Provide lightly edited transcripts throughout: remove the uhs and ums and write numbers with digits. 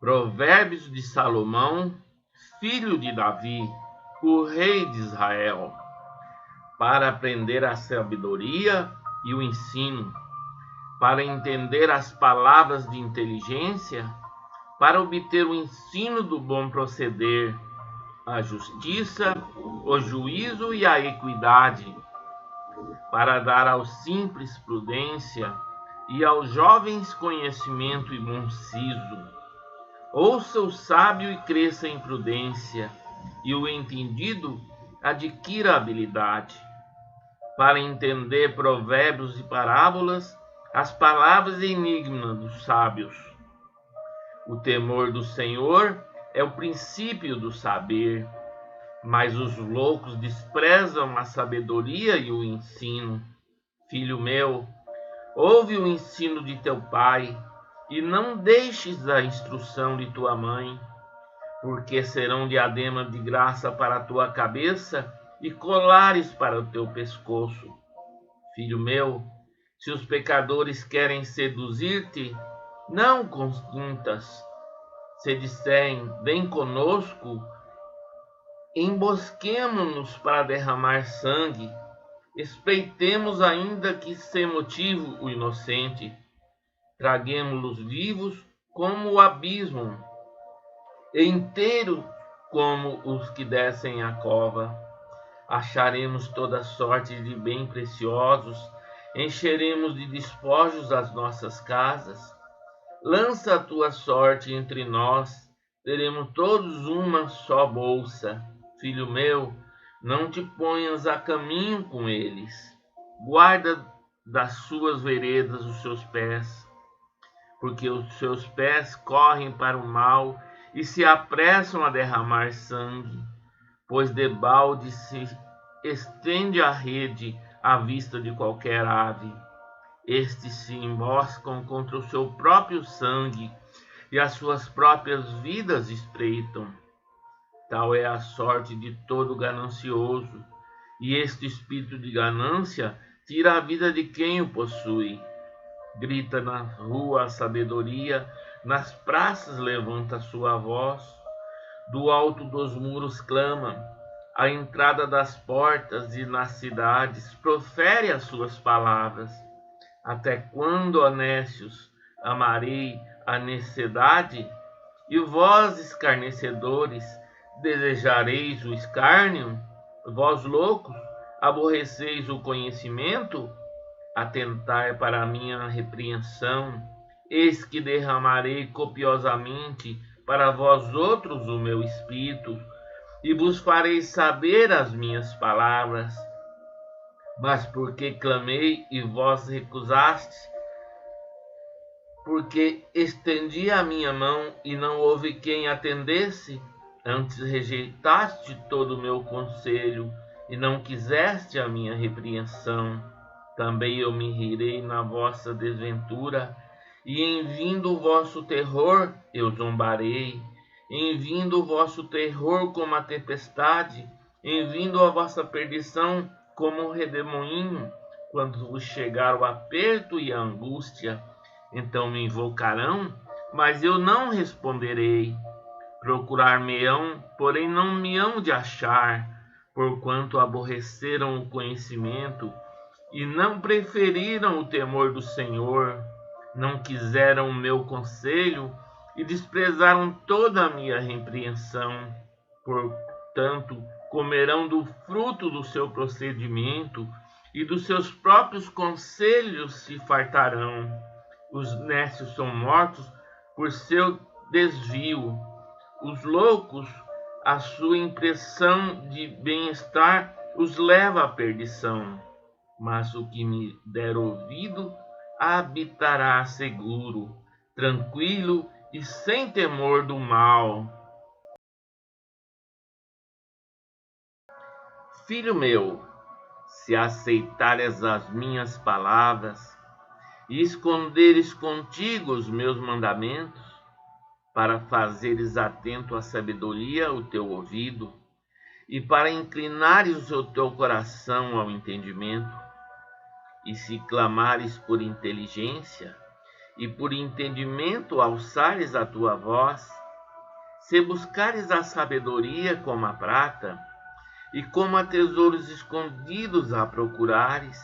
Provérbios de Salomão, filho de Davi, o rei de Israel, para aprender a sabedoria e o ensino, para entender as palavras de inteligência, para obter o ensino do bom proceder, a justiça, o juízo e a equidade, para dar aos simples prudência e aos jovens conhecimento e bom siso. Ouça o sábio e cresça em prudência, e o entendido adquira habilidade, para entender provérbios e parábolas, as palavras e enigmas dos sábios. O temor do Senhor é o princípio do saber, mas os loucos desprezam a sabedoria e o ensino. Filho meu, ouve o ensino de teu pai, e não deixes a instrução de tua mãe, porque serão diadema de graça para a tua cabeça e colares para o teu pescoço. Filho meu, se os pecadores querem seduzir-te, não consintas. Se disserem, vem conosco, embosquemo-nos para derramar sangue, espreitemos ainda que sem motivo o inocente, traguemo-los vivos como o abismo, e inteiros como os que descem a cova. Acharemos toda sorte de bens preciosos, encheremos de despojos as nossas casas. Lança a tua sorte entre nós, teremos todos uma só bolsa. Filho meu, não te ponhas a caminho com eles, guarda das suas veredas os seus pés, porque os seus pés correm para o mal e se apressam a derramar sangue, pois debalde se estende a rede à vista de qualquer ave. Estes se emboscam contra o seu próprio sangue e as suas próprias vidas espreitam. Tal é a sorte de todo ganancioso, e este espírito de ganância tira a vida de quem o possui. Grita na rua a sabedoria, nas praças levanta sua voz, do alto dos muros clama, à entrada das portas e nas cidades profere as suas palavras. Até quando, honestos, amarei a necessidade? E vós, escarnecedores, desejareis o escárnio? Vós, loucos, aborreceis o conhecimento? Atentai para a minha repreensão, eis que derramarei copiosamente para vós outros o meu espírito, e vos farei saber as minhas palavras. Mas porque clamei e vós recusastes, porque estendi a minha mão e não houve quem atendesse, antes rejeitaste todo o meu conselho e não quiseste a minha repreensão. Também eu me rirei na vossa desventura, e em vindo o vosso terror eu zombarei, em vindo o vosso terror como a tempestade, em vindo a vossa perdição como um redemoinho, quando vos chegar o aperto e a angústia, então me invocarão, mas eu não responderei. Procurar-me-ão, porém não me hão de achar, porquanto aborreceram o conhecimento e não preferiram o temor do Senhor, não quiseram o meu conselho e desprezaram toda a minha repreensão. Portanto, comerão do fruto do seu procedimento e dos seus próprios conselhos se fartarão. Os nécios são mortos por seu desvio. Os loucos, a sua impressão de bem-estar os leva à perdição. Mas o que me der ouvido habitará seguro, tranquilo e sem temor do mal. Filho meu, se aceitares as minhas palavras e esconderes contigo os meus mandamentos, para fazeres atento à sabedoria o teu ouvido, e para inclinares o teu coração ao entendimento, e se clamares por inteligência, e por entendimento alçares a tua voz, se buscares a sabedoria como a prata, e como a tesouros escondidos a procurares,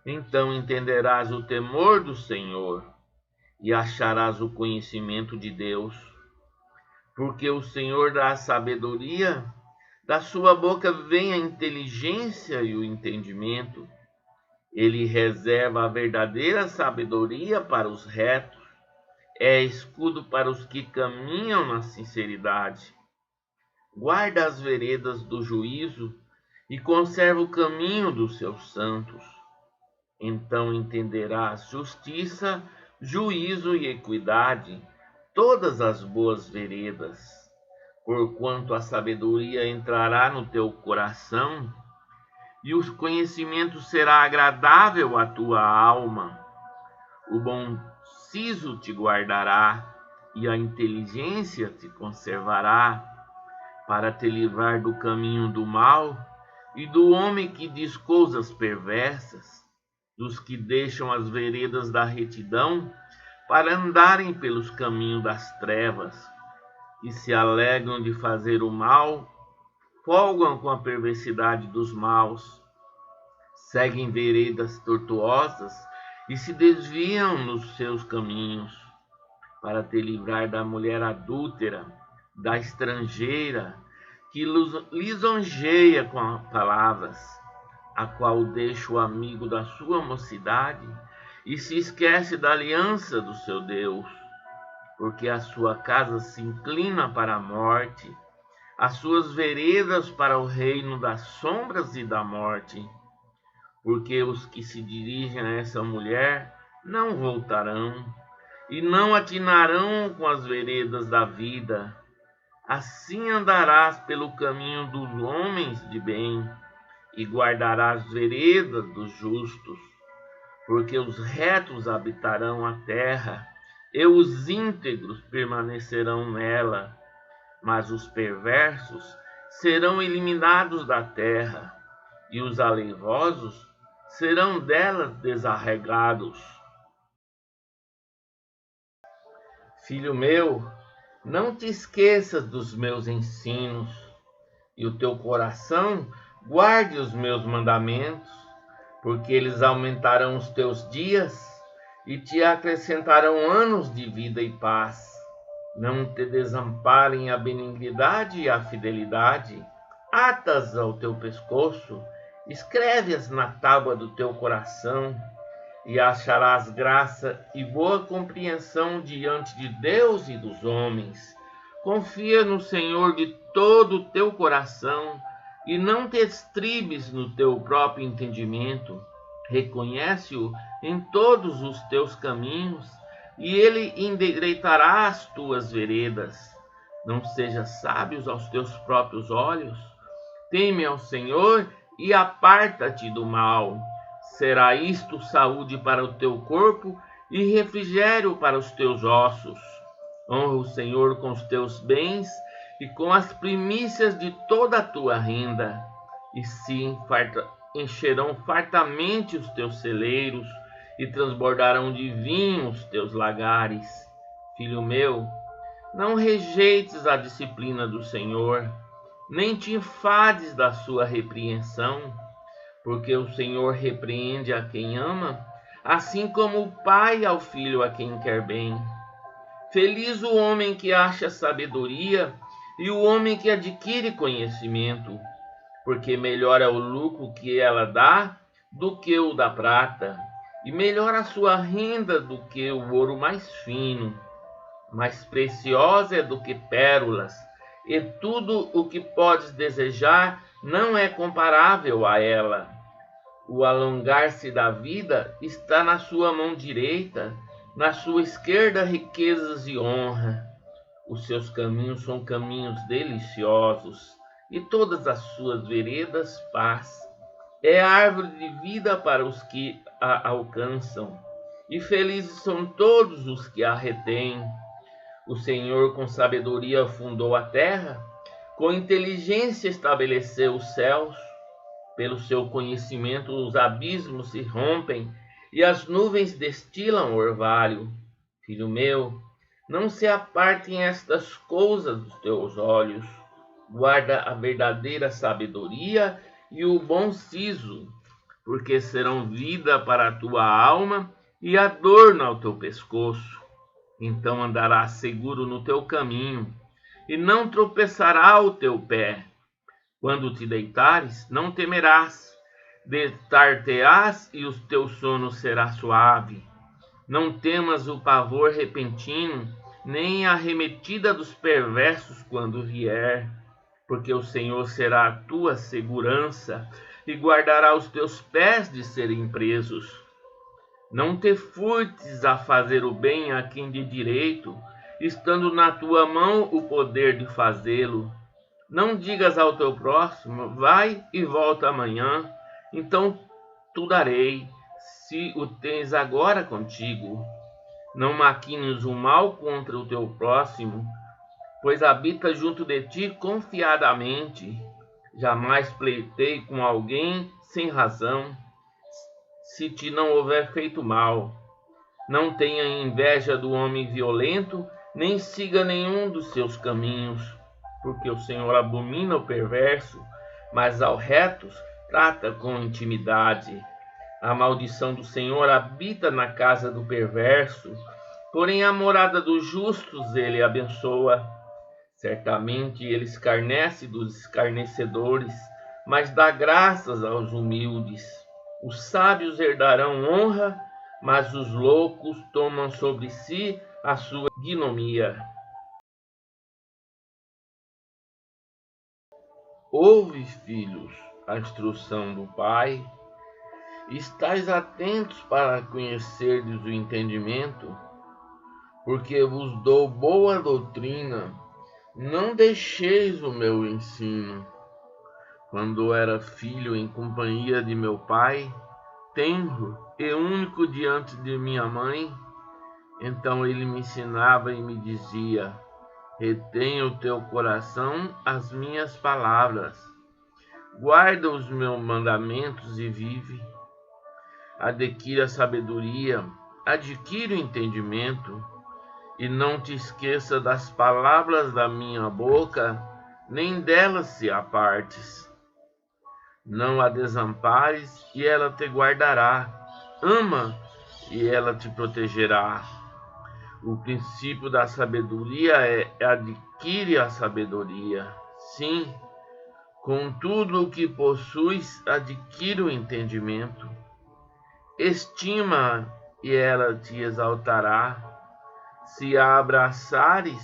então entenderás o temor do Senhor e acharás o conhecimento de Deus. Porque o Senhor dá a sabedoria, da sua boca vem a inteligência e o entendimento. Ele reserva a verdadeira sabedoria para os retos, é escudo para os que caminham na sinceridade. Guarda as veredas do juízo e conserva o caminho dos seus santos. Então entenderás justiça, juízo e equidade, todas as boas veredas. Porquanto a sabedoria entrará no teu coração, e o conhecimento será agradável à tua alma. O bom siso te guardará, e a inteligência te conservará, para te livrar do caminho do mal e do homem que diz coisas perversas, dos que deixam as veredas da retidão para andarem pelos caminhos das trevas, que se alegram de fazer o mal, folgam com a perversidade dos maus, seguem veredas tortuosas e se desviam nos seus caminhos, para te livrar da mulher adúltera, da estrangeira, que lisonjeia com palavras, a qual deixa o amigo da sua mocidade e se esquece da aliança do seu Deus, porque a sua casa se inclina para a morte, as suas veredas para o reino das sombras e da morte, porque os que se dirigem a essa mulher não voltarão, e não atinarão com as veredas da vida. Assim andarás pelo caminho dos homens de bem, e guardarás as veredas dos justos, porque os retos habitarão a terra, e os íntegros permanecerão nela, mas os perversos serão eliminados da terra, e os aleivosos serão delas desarraigados. Filho meu, não te esqueças dos meus ensinos, e o teu coração guarde os meus mandamentos, porque eles aumentarão os teus dias e te acrescentarão anos de vida e paz. Não te desamparem a benignidade e a fidelidade, atas ao teu pescoço, escreve-as na tábua do teu coração, e acharás graça e boa compreensão diante de Deus e dos homens. Confia no Senhor de todo o teu coração e não te estribes no teu próprio entendimento. Reconhece-o em todos os teus caminhos e ele endireitará as tuas veredas. Não sejas sábio aos teus próprios olhos. Teme ao Senhor e aparta-te do mal. Será isto saúde para o teu corpo e refrigério para os teus ossos. Honra o Senhor com os teus bens e com as primícias de toda a tua renda, e se encherão fartamente os teus celeiros e transbordarão de vinho os teus lagares. Filho meu, não rejeites a disciplina do Senhor, nem te enfades da sua repreensão, porque o Senhor repreende a quem ama, assim como o pai ao filho a quem quer bem. Feliz o homem que acha sabedoria e o homem que adquire conhecimento, porque melhor é o lucro que ela dá do que o da prata, e melhor a sua renda do que o ouro mais fino. Mais preciosa é do que pérolas, e tudo o que podes desejar não é comparável a ela. O alongar-se da vida está na sua mão direita, na sua esquerda riquezas e honra. Os seus caminhos são caminhos deliciosos, e todas as suas veredas paz. É a árvore de vida para os que a alcançam, e felizes são todos os que a retêm. O Senhor com sabedoria fundou a terra, com inteligência estabeleceu os céus. Pelo seu conhecimento os abismos se rompem, e as nuvens destilam orvalho. Filho meu, não se apartem estas coisas dos teus olhos. Guarda a verdadeira sabedoria e o bom siso, porque serão vida para a tua alma e adorno ao teu pescoço. Então andarás seguro no teu caminho, e não tropeçará o teu pé. Quando te deitares, não temerás, deitar-te-ás e o teu sono será suave. Não temas o pavor repentino, nem a arremetida dos perversos quando vier, porque o Senhor será a tua segurança e guardará os teus pés de serem presos. Não te furtes a fazer o bem a quem de direito, estando na tua mão o poder de fazê-lo. Não digas ao teu próximo, vai e volta amanhã, então tu darei, se o tens agora contigo. Não maquines o mal contra o teu próximo, pois habita junto de ti confiadamente. Jamais pleitei com alguém sem razão, se te não houver feito mal. Não tenha inveja do homem violento, nem siga nenhum dos seus caminhos, porque o Senhor abomina o perverso, mas aos retos trata com intimidade. A maldição do Senhor habita na casa do perverso, porém a morada dos justos ele abençoa. Certamente ele escarnece dos escarnecedores, mas dá graças aos humildes. Os sábios herdarão honra, mas os loucos tomam sobre si a sua ignomia. Ouve, filhos, a instrução do Pai. Estais atentos para conhecerdes o entendimento, porque vos dou boa doutrina. Não deixeis o meu ensino. Quando era filho em companhia de meu pai, tenro e único diante de minha mãe, então ele me ensinava e me dizia: retém o teu coração as minhas palavras, guarda os meus mandamentos e vive. Adquire a sabedoria, adquire o entendimento, e não te esqueça das palavras da minha boca, nem delas se apartes. Não a desampares, e ela te guardará. Ama, e ela te protegerá. O princípio da sabedoria é adquire a sabedoria. Sim, com tudo o que possuis, adquire o entendimento. Estima, e ela te exaltará. Se a abraçares,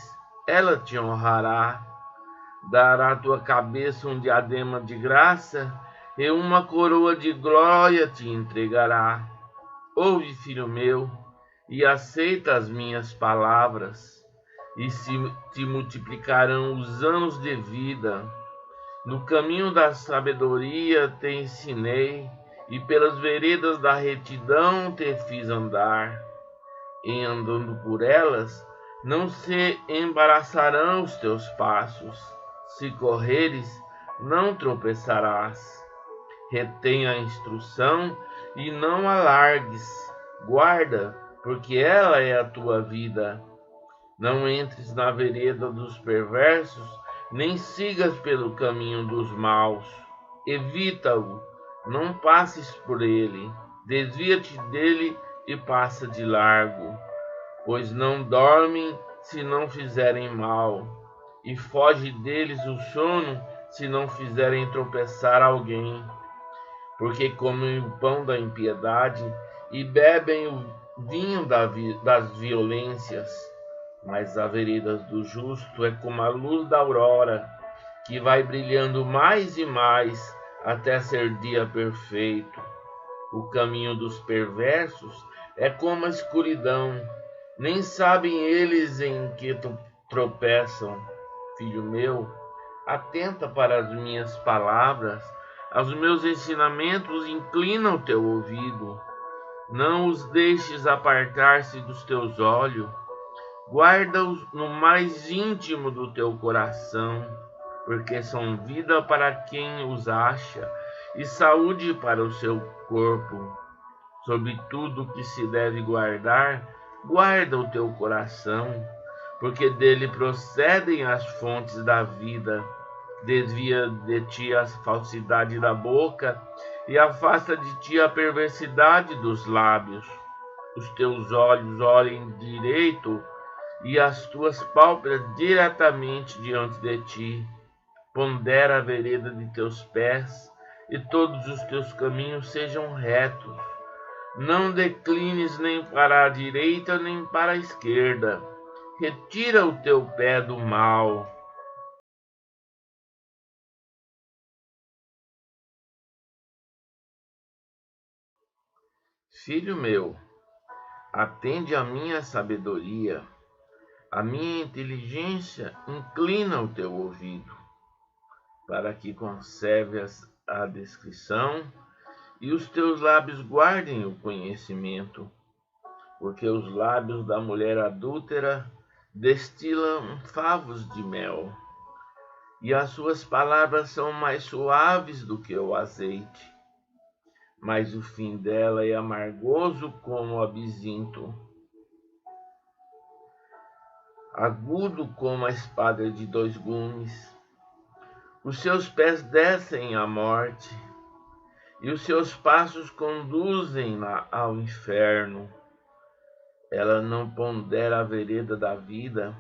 ela te honrará. Dará à tua cabeça um diadema de graça, e uma coroa de glória te entregará. Ouve, filho meu, e aceita as minhas palavras, e se te multiplicarão os anos de vida. No caminho da sabedoria te ensinei, e pelas veredas da retidão te fiz andar. E andando por elas, não se embaraçarão os teus passos. Se correres, não tropeçarás. Retém a instrução e não a largues. Guarda, porque ela é a tua vida. Não entres na vereda dos perversos, nem sigas pelo caminho dos maus. Evita-o, não passes por ele. Desvia-te dele e passa de largo, pois não dormem se não fizerem mal, e foge deles o sono se não fizerem tropeçar alguém. Porque comem o pão da impiedade e bebem o vinho das violências. Mas a vereda do justo é como a luz da aurora, que vai brilhando mais e mais até ser dia perfeito. O caminho dos perversos é como a escuridão, nem sabem eles em que tropeçam. Filho meu, atenta para as minhas palavras, aos meus ensinamentos inclina o teu ouvido. Não os deixes apartar-se dos teus olhos, guarda-os no mais íntimo do teu coração, porque são vida para quem os acha e saúde para o seu corpo. Sobre tudo que se deve guardar, guarda o teu coração, porque dele procedem as fontes da vida. Desvia de ti a falsidade da boca e afasta de ti a perversidade dos lábios. Os teus olhos olhem direito e as tuas pálpebras diretamente diante de ti. Pondera a vereda de teus pés e todos os teus caminhos sejam retos. Não declines nem para a direita nem para a esquerda. Retira o teu pé do mal. Filho meu, atende à minha sabedoria, à minha inteligência, inclina o teu ouvido, para que conserves a discrição e os teus lábios guardem o conhecimento, porque os lábios da mulher adúltera destilam favos de mel, e as suas palavras são mais suaves do que o azeite, mas o fim dela é amargoso como o absinto, agudo como a espada de dois gumes. Os seus pés descem à morte, e os seus passos conduzem-na ao inferno. Ela não pondera a vereda da vida,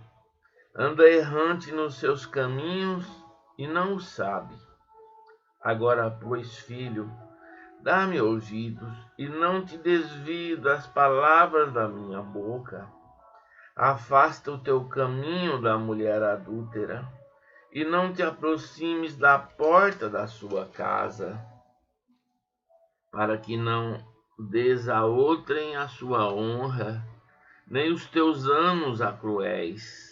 anda errante nos seus caminhos e não o sabe. Agora, pois, filho, dá-me ouvidos e não te desvie das palavras da minha boca. Afasta o teu caminho da mulher adúltera e não te aproximes da porta da sua casa, para que não des a outrem a sua honra, nem os teus anos a cruéis,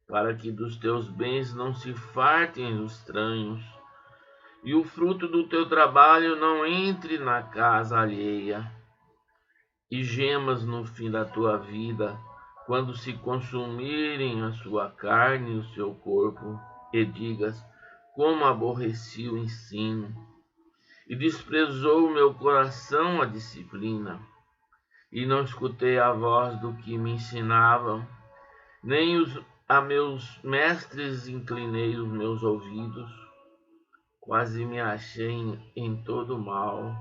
para que dos teus bens não se fartem os estranhos, e o fruto do teu trabalho não entre na casa alheia, e gemas no fim da tua vida, quando se consumirem a sua carne e o seu corpo, e digas, como aborreci o ensino, e desprezou o meu coração a disciplina, e não escutei a voz do que me ensinavam, nem a meus mestres inclinei os meus ouvidos. Quase me achei em todo mal,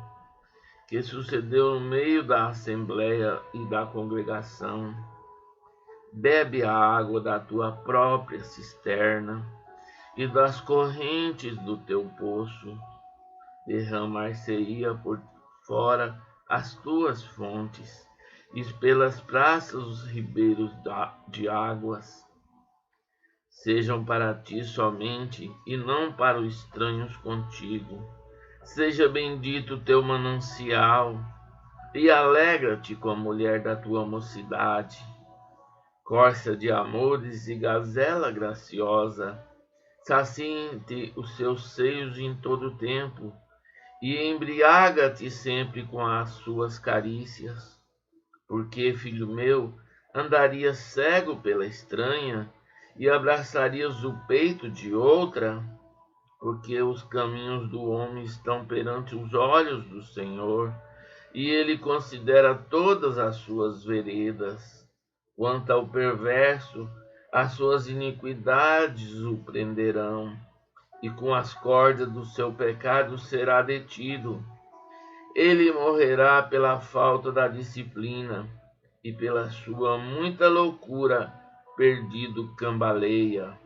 que sucedeu no meio da assembleia e da congregação. Bebe a água da tua própria cisterna e das correntes do teu poço. Derramar-se-ia por fora as tuas fontes, e pelas praças os ribeiros de águas. Sejam para ti somente, e não para os estranhos contigo. Seja bendito o teu manancial, e alegra-te com a mulher da tua mocidade. Corça de amores e gazela graciosa, saciem-te os seus seios em todo o tempo, e embriaga-te sempre com as suas carícias. Porque, filho meu, andarias cego pela estranha, e abraçarias o peito de outra? Porque os caminhos do homem estão perante os olhos do Senhor, e ele considera todas as suas veredas. Quanto ao perverso, as suas iniquidades o prenderão, e com as cordas do seu pecado será detido. Ele morrerá pela falta da disciplina, e pela sua muita loucura perdido cambaleia.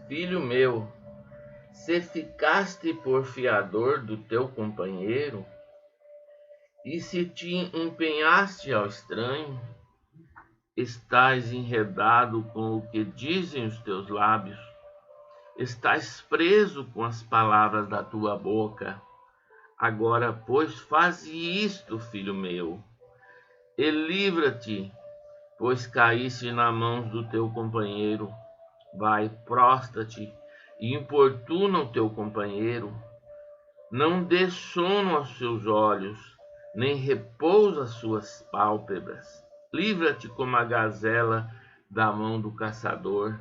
Filho meu, se ficaste por fiador do teu companheiro, e se te empenhaste ao estranho, estás enredado com o que dizem os teus lábios, estás preso com as palavras da tua boca. Agora, pois, faze isto, filho meu, e livra-te, pois caíste nas mãos do teu companheiro. Vai, prostra-te e importuna o teu companheiro. Não dê sono aos seus olhos, nem repouso às suas pálpebras. Livra-te como a gazela da mão do caçador,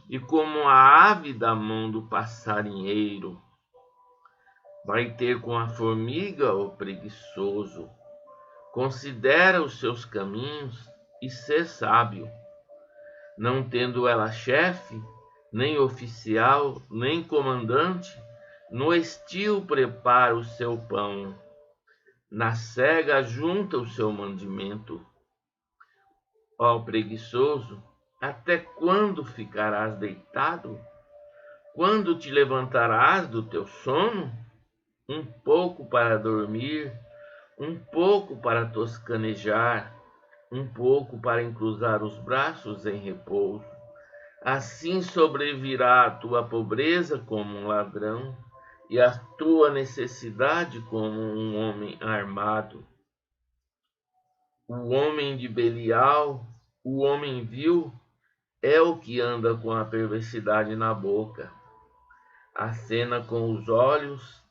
e como a ave da mão do passarinheiro. Vai ter com a formiga o preguiçoso. Considera os seus caminhos e sê sábio. Não tendo ela chefe, nem oficial, nem comandante, no estio prepara o seu pão, na cega junta o seu mandimento. Ó preguiçoso, até quando ficarás deitado? Quando te levantarás do teu sono? Um pouco para dormir, um pouco para toscanejar, um pouco para encruzar os braços em repouso. Assim sobrevirá a tua pobreza como um ladrão, e a tua necessidade como um homem armado. O homem de Belial, o homem vil, é o que anda com a perversidade na boca, acena com os olhos,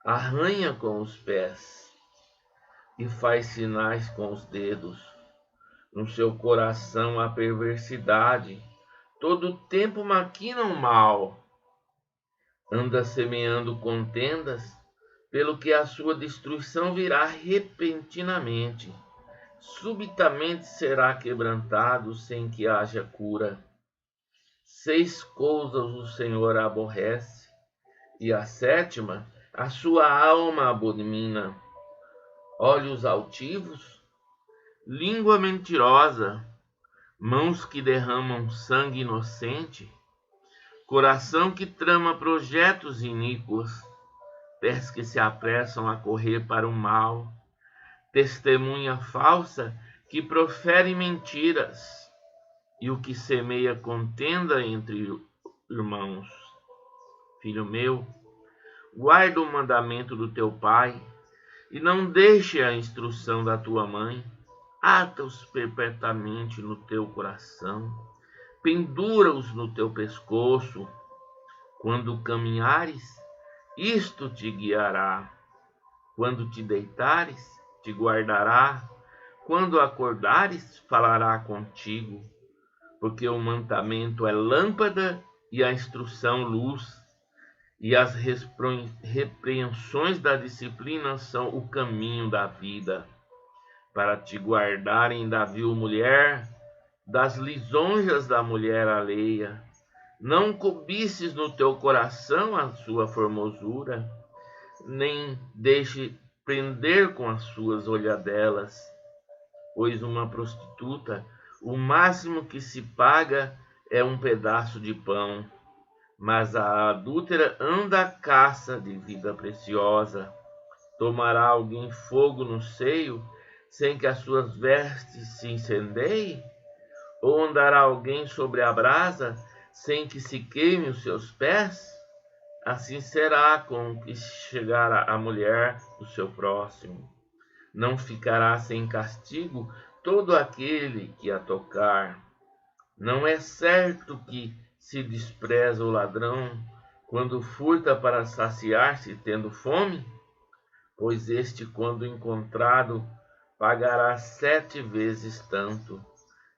arranha com os pés e faz sinais com os dedos. No seu coração há perversidade, todo o tempo maquina o mal. Anda semeando contendas, pelo que a sua destruição virá repentinamente. Subitamente será quebrantado sem que haja cura. 6 coisas o Senhor aborrece, e a 7ª a sua alma abomina: olhos altivos, língua mentirosa, mãos que derramam sangue inocente, coração que trama projetos iníquos, pés que se apressam a correr para o mal, testemunha falsa que profere mentiras, e o que semeia contenda entre irmãos. Filho meu, guarda o mandamento do teu pai, e não deixe a instrução da tua mãe. Ata-os perpetuamente no teu coração, pendura-os no teu pescoço. Quando caminhares, isto te guiará. Quando te deitares, te guardará. Quando acordares, falará contigo. Porque o mandamento é lâmpada e a instrução luz, e as repreensões da disciplina são o caminho da vida, para te guardarem da vil mulher, das lisonjas da mulher alheia. Não cobices no teu coração a sua formosura, nem deixe prender com as suas olhadelas, pois uma prostituta, o máximo que se paga é um pedaço de pão, mas a adúltera anda à caça de vida preciosa. Tomará alguém fogo no seio, sem que as suas vestes se incendeiem? Ou andará alguém sobre a brasa, sem que se queime os seus pés? Assim será com o que chegar a mulher do seu próximo. Não ficará sem castigo todo aquele que a tocar. Não é certo que se despreza o ladrão quando furta para saciar-se tendo fome? Pois este, quando encontrado, pagará 7 vezes tanto,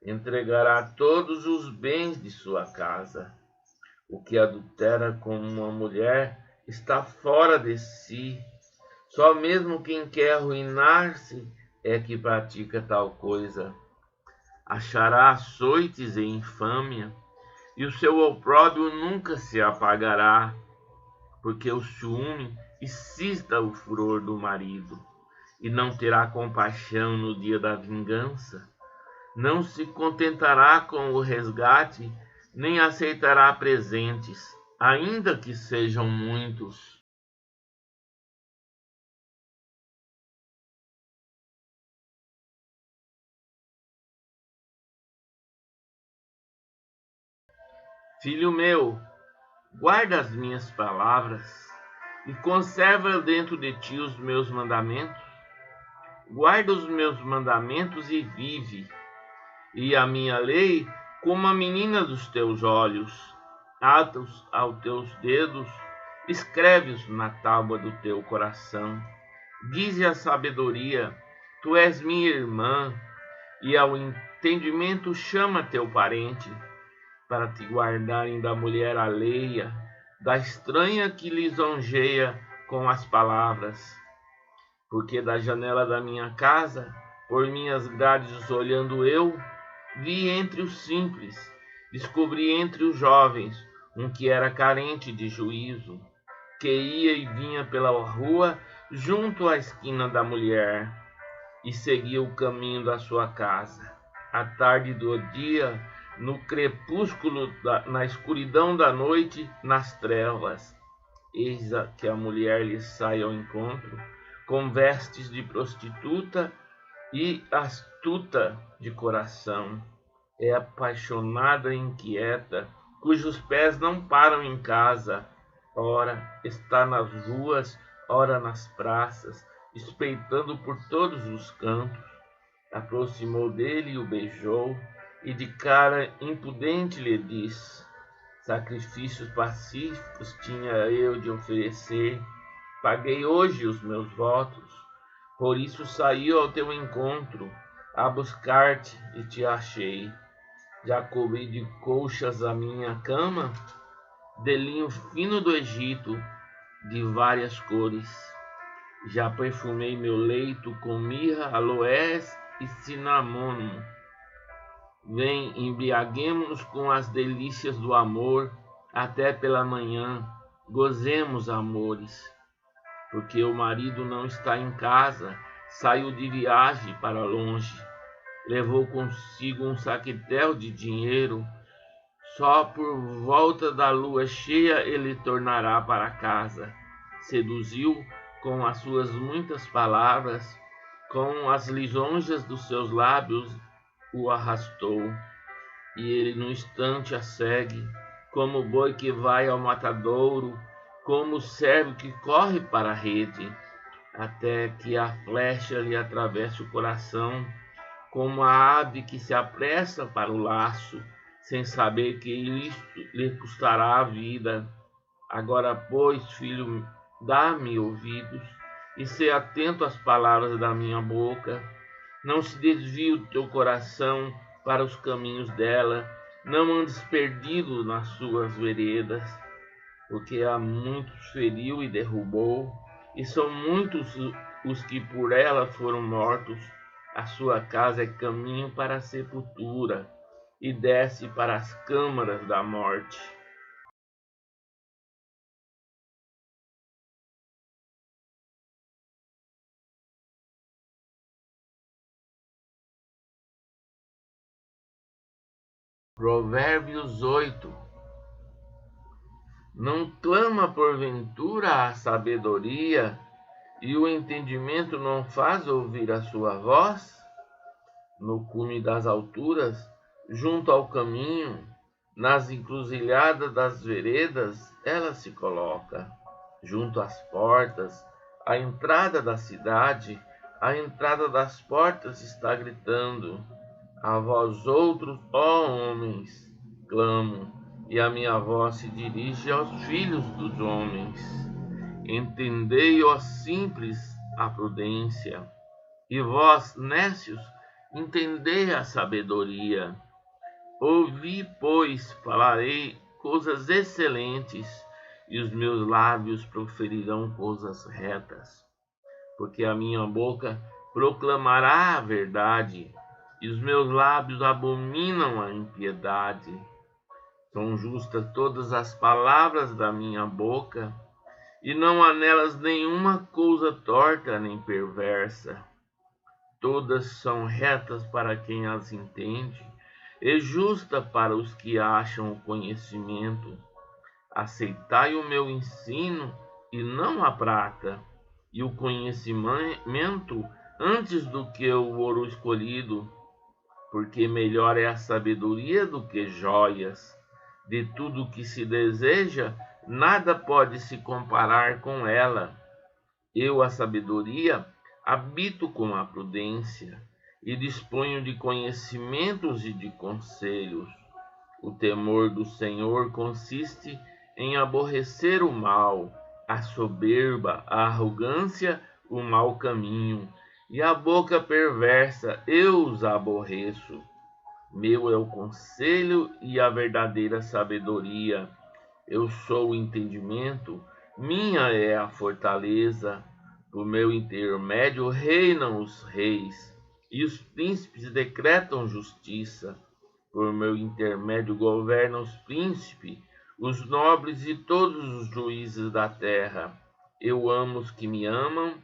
entregará todos os bens de sua casa. O que adultera com uma mulher está fora de si. Só mesmo quem quer arruinar-se é que pratica tal coisa. Achará açoites e infâmia, e o seu opróbrio nunca se apagará, porque o ciúme excita o furor do marido, e não terá compaixão no dia da vingança. Não se contentará com o resgate, nem aceitará presentes, ainda que sejam muitos. Filho meu, guarda as minhas palavras e conserva dentro de ti os meus mandamentos. Guarda os meus mandamentos e vive, e a minha lei como a menina dos teus olhos. Ata-os aos teus dedos, escreve-os na tábua do teu coração. Dize a sabedoria: tu és minha irmã, e ao entendimento chama teu parente, para te guardarem da mulher alheia, da estranha que lisonjeia com as palavras. Porque da janela da minha casa, por minhas grades olhando eu, vi entre os simples, descobri entre os jovens um que era carente de juízo, que ia e vinha pela rua junto à esquina da mulher, e seguia o caminho da sua casa. À tarde do dia, no crepúsculo, na escuridão da noite, nas trevas, eis que a mulher lhe sai ao encontro, com vestes de prostituta e astuta de coração. É apaixonada e inquieta, cujos pés não param em casa. Ora está nas ruas, ora nas praças, espreitando por todos os cantos. Aproximou dele e o beijou, e de cara impudente lhe disse: sacrifícios pacíficos tinha eu de oferecer, paguei hoje os meus votos, por isso saí ao teu encontro, a buscar-te e te achei. Já cobri de colchas a minha cama, de linho fino do Egito, de várias cores. Já perfumei meu leito com mirra, aloés e cinamomo. Vem, embriaguemo-nos com as delícias do amor, até pela manhã, gozemos amores. Porque o marido não está em casa, saiu de viagem para longe. Levou consigo um saquetel de dinheiro, só por volta da lua cheia ele tornará para casa. Seduziu com as suas muitas palavras, com as lisonjas dos seus lábios o arrastou, e ele no instante a segue, como o boi que vai ao matadouro, como o servo que corre para a rede, até que a flecha lhe atravesse o coração, como a ave que se apressa para o laço, sem saber que isto lhe custará a vida. Agora, pois, filho, dá-me ouvidos, e sê atento às palavras da minha boca. Não se desvie o teu coração para os caminhos dela, não andes perdido nas suas veredas, porque a muitos feriu e derrubou, e são muitos os que por ela foram mortos. A sua casa é caminho para a sepultura, e desce para as câmaras da morte. Provérbios 8. Não clama porventura a sabedoria, e o entendimento não faz ouvir a sua voz? No cume das alturas, junto ao caminho, nas encruzilhadas das veredas, ela se coloca. Junto às portas, à entrada da cidade, à entrada das portas está gritando: a vós outros, ó homens, clamo, e a minha voz se dirige aos filhos dos homens. Entendei, ó simples, a prudência, e vós, nécios, entendei a sabedoria. Ouvi, pois, falarei coisas excelentes, e os meus lábios proferirão coisas retas, porque a minha boca proclamará a verdade, e os meus lábios abominam a impiedade. São justas todas as palavras da minha boca, e não há nelas nenhuma coisa torta nem perversa. Todas são retas para quem as entende, e justa para os que acham o conhecimento. Aceitai o meu ensino, e não a prata, e o conhecimento antes do que o ouro escolhido, porque melhor é a sabedoria do que joias. De tudo que se deseja, nada pode se comparar com ela. Eu, a sabedoria, habito com a prudência, e disponho de conhecimentos e de conselhos. O temor do Senhor consiste em aborrecer o mal, a soberba, a arrogância, o mau caminho, e a boca perversa eu os aborreço. Meu é o conselho e a verdadeira sabedoria. Eu sou o entendimento, minha é a fortaleza. Por meu intermédio reinam os reis, e os príncipes decretam justiça. Por meu intermédio governam os príncipes, os nobres e todos os juízes da terra. Eu amo os que me amam,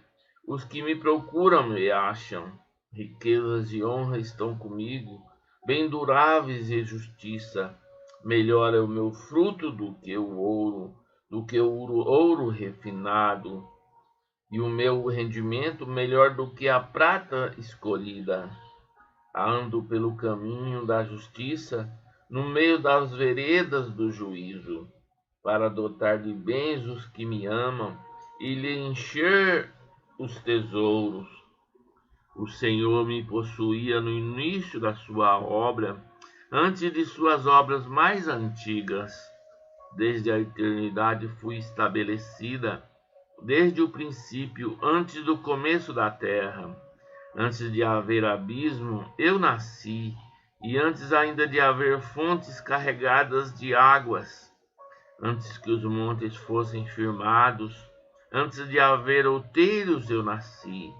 os que me procuram me acham. Riquezas e honra estão comigo, bem duráveis e justiça. Melhor é o meu fruto do que o ouro refinado, e o meu rendimento melhor do que a prata escolhida. Ando pelo caminho da justiça, no meio das veredas do juízo, para dotar de bens os que me amam e lhe encher os tesouros. O Senhor me possuía no início da sua obra, antes de suas obras mais antigas. Desde a eternidade fui estabelecida, desde o princípio, antes do começo da terra. Antes de haver abismo, eu nasci, e antes ainda de haver fontes carregadas de águas, antes que os montes fossem firmados, antes de haver outeiros, eu nasci.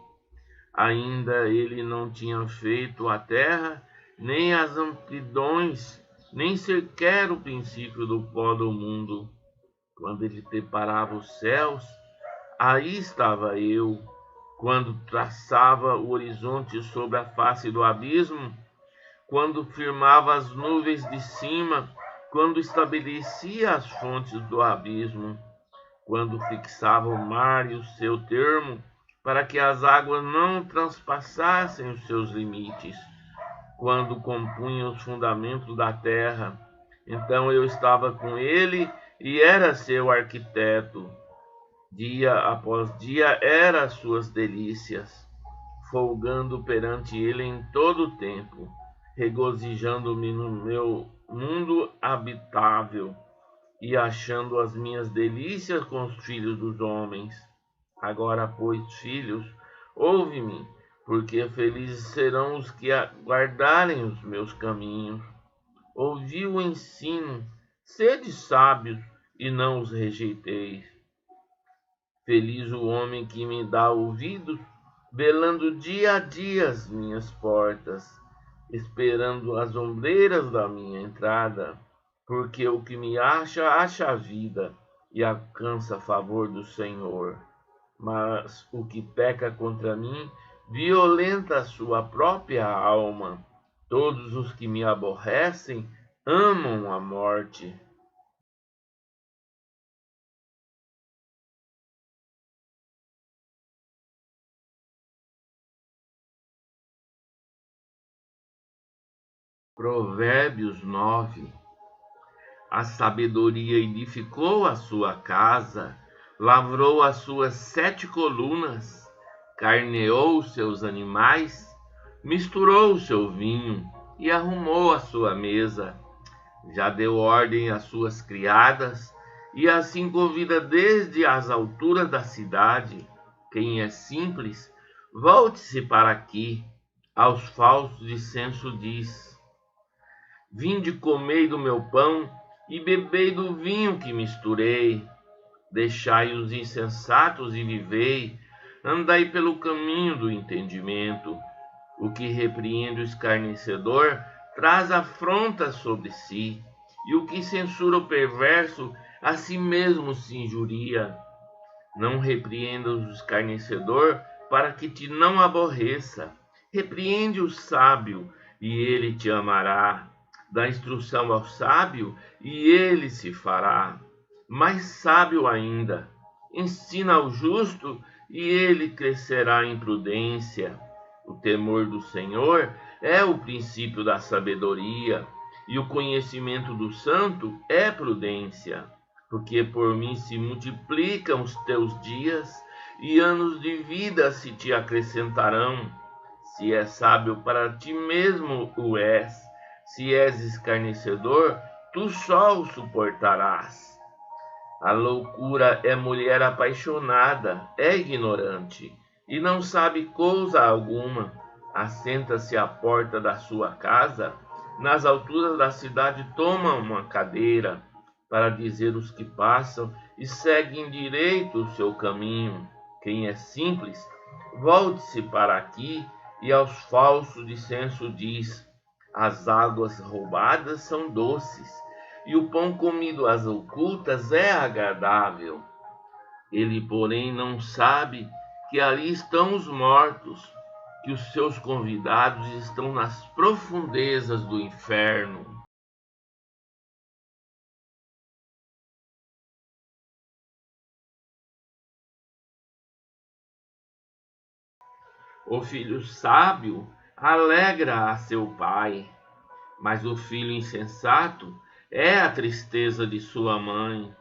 Ainda ele não tinha feito a terra, nem as amplidões, nem sequer o princípio do pó do mundo. Quando ele preparava os céus, aí estava eu. Quando traçava o horizonte sobre a face do abismo, quando firmava as nuvens de cima, quando estabelecia as fontes do abismo, quando fixava o mar e o seu termo, para que as águas não transpassassem os seus limites, quando compunha os fundamentos da terra. Então eu estava com ele e era seu arquiteto. Dia após dia era as suas delícias, folgando perante ele em todo o tempo, regozijando-me no meu mundo habitável e achando as minhas delícias com os filhos dos homens. Agora, pois, filhos, ouve-me, porque felizes serão os que guardarem os meus caminhos. Ouvi o ensino, sede sábios e não os rejeiteis. Feliz o homem que me dá ouvidos, velando dia a dia as minhas portas, esperando as ombreiras da minha entrada, porque o que me acha, acha a vida e alcança a favor do Senhor. Mas o que peca contra mim, violenta a sua própria alma. Todos os que me aborrecem amam a morte. Provérbios 9. A sabedoria edificou a sua casa, lavrou as suas 7 colunas, carneou os seus animais, misturou o seu vinho e arrumou a sua mesa. Já deu ordem às suas criadas e assim convida desde as alturas da cidade. Quem é simples, volte-se para aqui. Aos falsos de senso diz: vinde comei do meu pão e bebei do vinho que misturei. Deixai os insensatos e vivei, andai pelo caminho do entendimento. O que repreende o escarnecedor traz afronta sobre si, e o que censura o perverso a si mesmo se injuria. Não repreendas o escarnecedor para que te não aborreça. Repreende o sábio e ele te amará. Dá instrução ao sábio e ele se fará. Mais sábio ainda, ensina ao justo e ele crescerá em prudência. O temor do Senhor é o princípio da sabedoria, e o conhecimento do santo é prudência. Porque por mim se multiplicam os teus dias, e anos de vida se te acrescentarão. Se és sábio, para ti mesmo o és. Se és escarnecedor, tu só o suportarás. A loucura é mulher apaixonada, é ignorante, e não sabe coisa alguma. Assenta-se à porta da sua casa, Nas alturas da cidade toma uma cadeira para dizer os que passam e seguem direito o seu caminho. Quem é simples, volte-se para aqui, e aos falsos de senso diz: as águas roubadas são doces, e o pão comido às ocultas é agradável. Ele, porém, não sabe que ali estão os mortos, que os seus convidados estão nas profundezas do inferno. O filho sábio alegra a seu pai, mas o filho insensato é a tristeza de sua mãe.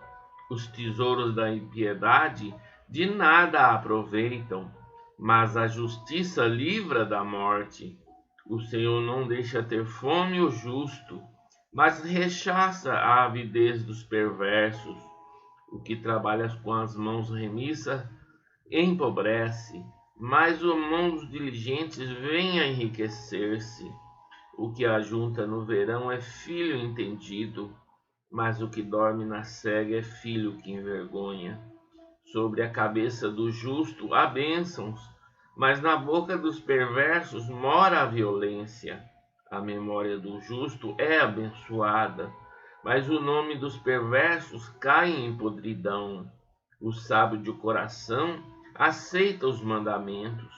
Os tesouros da impiedade de nada aproveitam, mas a justiça livra da morte. O Senhor não deixa ter fome o justo, mas rechaça a avidez dos perversos. O que trabalha com as mãos remissas empobrece, mas as mãos diligentes vêm a enriquecer-se. O que ajunta no verão é filho entendido, mas o que dorme na cega é filho que envergonha. Sobre a cabeça do justo há bênçãos, mas na boca dos perversos mora a violência. A memória do justo é abençoada, mas o nome dos perversos cai em podridão. O sábio de coração aceita os mandamentos,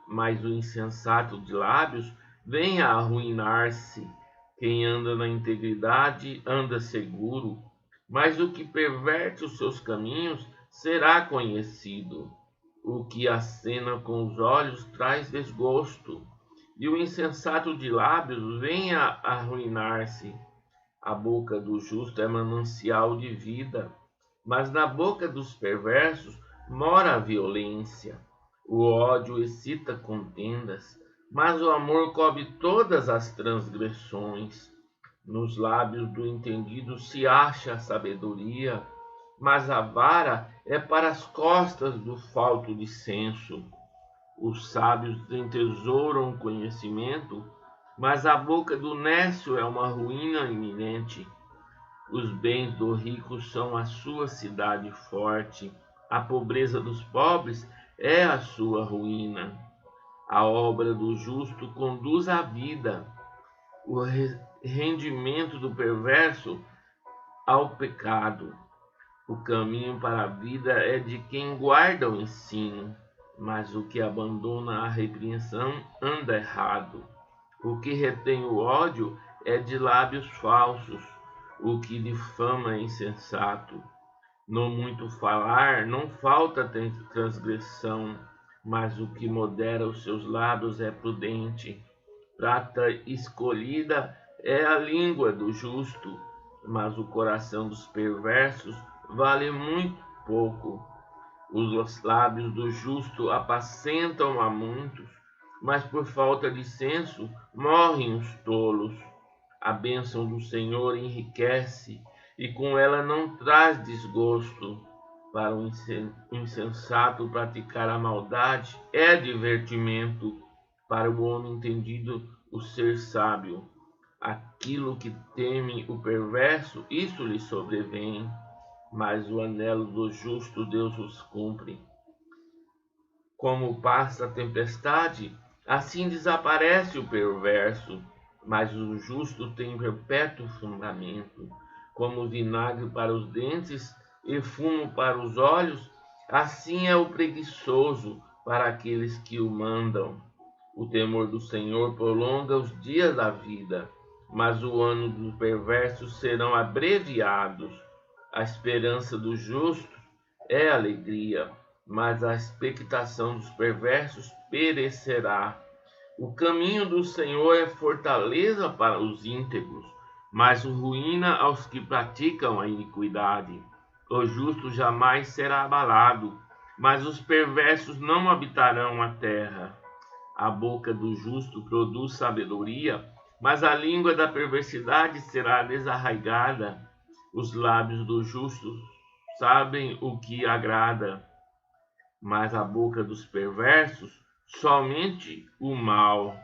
mas o insensato de lábios vem a arruinar-se. Quem anda na integridade anda seguro, mas o que perverte os seus caminhos será conhecido. O que acena com os olhos traz desgosto, e o insensato de lábios vem a arruinar-se. A boca do justo é manancial de vida, mas na boca dos perversos mora a violência. O ódio excita contendas, mas o amor cobre todas as transgressões. Nos lábios do entendido se acha a sabedoria, mas a vara é para as costas do falto de senso. Os sábios entesouram o conhecimento, mas a boca do nécio é uma ruína iminente. Os bens do rico são a sua cidade forte, a pobreza dos pobres é a sua ruína. A obra do justo conduz à vida, o rendimento do perverso ao pecado. O caminho para a vida é de quem guarda o ensino, mas o que abandona a repreensão anda errado. O que retém o ódio é de lábios falsos, o que difama é insensato. No muito falar não falta transgressão, mas o que modera os seus lábios é prudente. Prata escolhida é a língua do justo, mas o coração dos perversos vale muito pouco. Os lábios do justo apacentam a muitos, mas por falta de senso morrem os tolos. A bênção do Senhor enriquece, e com ela não traz desgosto. Para o insensato praticar a maldade é divertimento, para o homem entendido o ser sábio. Aquilo que teme o perverso, isso lhe sobrevém, mas o anelo do justo Deus os cumpre. Como passa a tempestade, assim desaparece o perverso, mas o justo tem perpétuo fundamento. Como vinagre para os dentes e fumo para os olhos, assim é o preguiçoso para aqueles que o mandam. O temor do Senhor prolonga os dias da vida, mas o ano dos perversos serão abreviados. A esperança do justo é alegria, mas a expectação dos perversos perecerá. O caminho do Senhor é fortaleza para os íntegros, mas ruína aos que praticam a iniquidade. O justo jamais será abalado, mas os perversos não habitarão a terra. A boca do justo produz sabedoria, mas a língua da perversidade será desarraigada. Os lábios do justo sabem o que agrada, mas a boca dos perversos somente o mal.